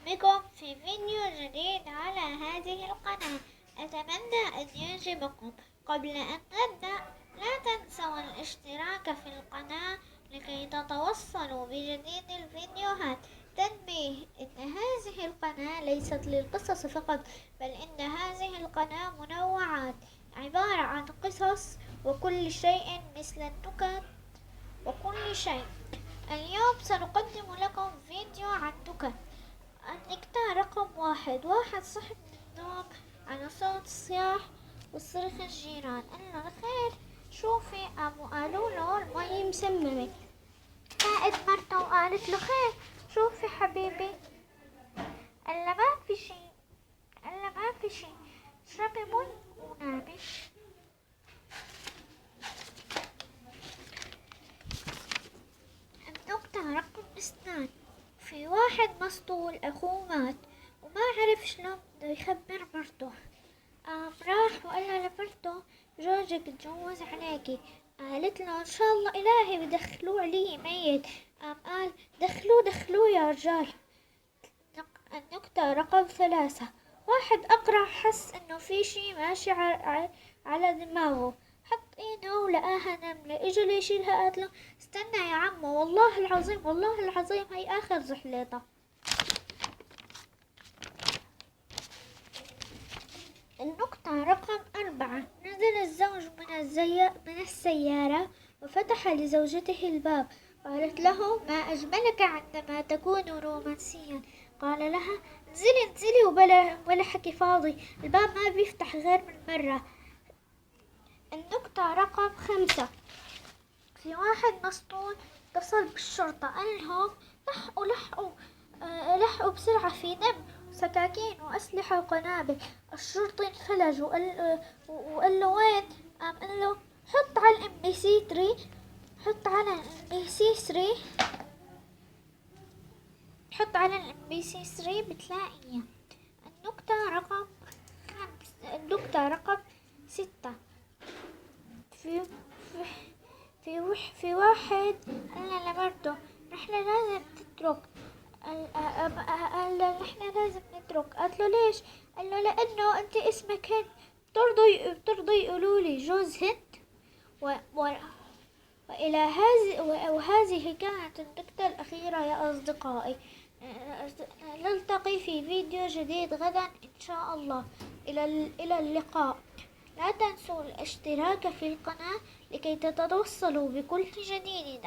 بكم في فيديو جديد على هذه القناة. أتمنى أن يعجبكم. قبل أن نبدأ لا تنسوا الاشتراك في القناة لكي تتوصلوا بجديد الفيديوهات. تنبيه: إن هذه القناة ليست للقصص فقط، بل إن هذه القناة منوعات عبارة عن قصص وكل شيء مثل النكت وكل شيء. اليوم سنقدم لكم فيديو عن نكت. النكتة رقم واحد صحي من النوم على صوت الصياح وصريخ الجيران. قال له الخير، شوفي قالوا له المي مسممة. قائد مرته وقالت له خير، شوفي حبيبي. قال له ما في شي، اشربي مي ونامي. النكتة رقم اثنان. في واحد مسطول أخوه مات وما عرف شلون بده يخبر مرته. راح وقال لها لمرته زوجك اتجوز عليكي. قالت له إن شاء الله إلهي بدخلوه علي ميت. قال دخلوه يا رجال. النكتة رقم ثلاثة. واحد أقرع حس إنه في شي ماشي على دماغه، حط ايده ولقاها نملة. اجى ليشيلها، قالت له استنى يا عمو، والله العظيم هي آخر زحليطة. النقطة رقم أربعة. نزل الزوج من السيارة وفتح لزوجته الباب. قالت له ما أجملك عندما تكون رومانسيا. قال لها انزلي وبلا حكي فاضي، الباب ما بيفتح غير من مرة. النقطة رقم خمسة. في واحد مسطول اتصل بالشرطة، قال لهم لحقوا بسرعة، في دم وسكاكين وأسلحة وقنابل. الشرطي انفلج وقال له وين؟ قال له حط على الام بي سي 3 حط على الام بي سي 3 بتلاقيه. النقطة رقم ستة. في في واحد قال لمرته نحن لازم نترك. نحن لازم نترك. قالت له ليش؟ قال له لأنه أنت اسمك هند، بترضي يقولوا لي جوز هند. وهذه كانت النكتة الأخيرة يا أصدقائي. نلتقي في فيديو جديد غدا إن شاء الله. إلى اللقاء. لا تنسوا الاشتراك في القناة لكي تتوصلوا بكل جديد.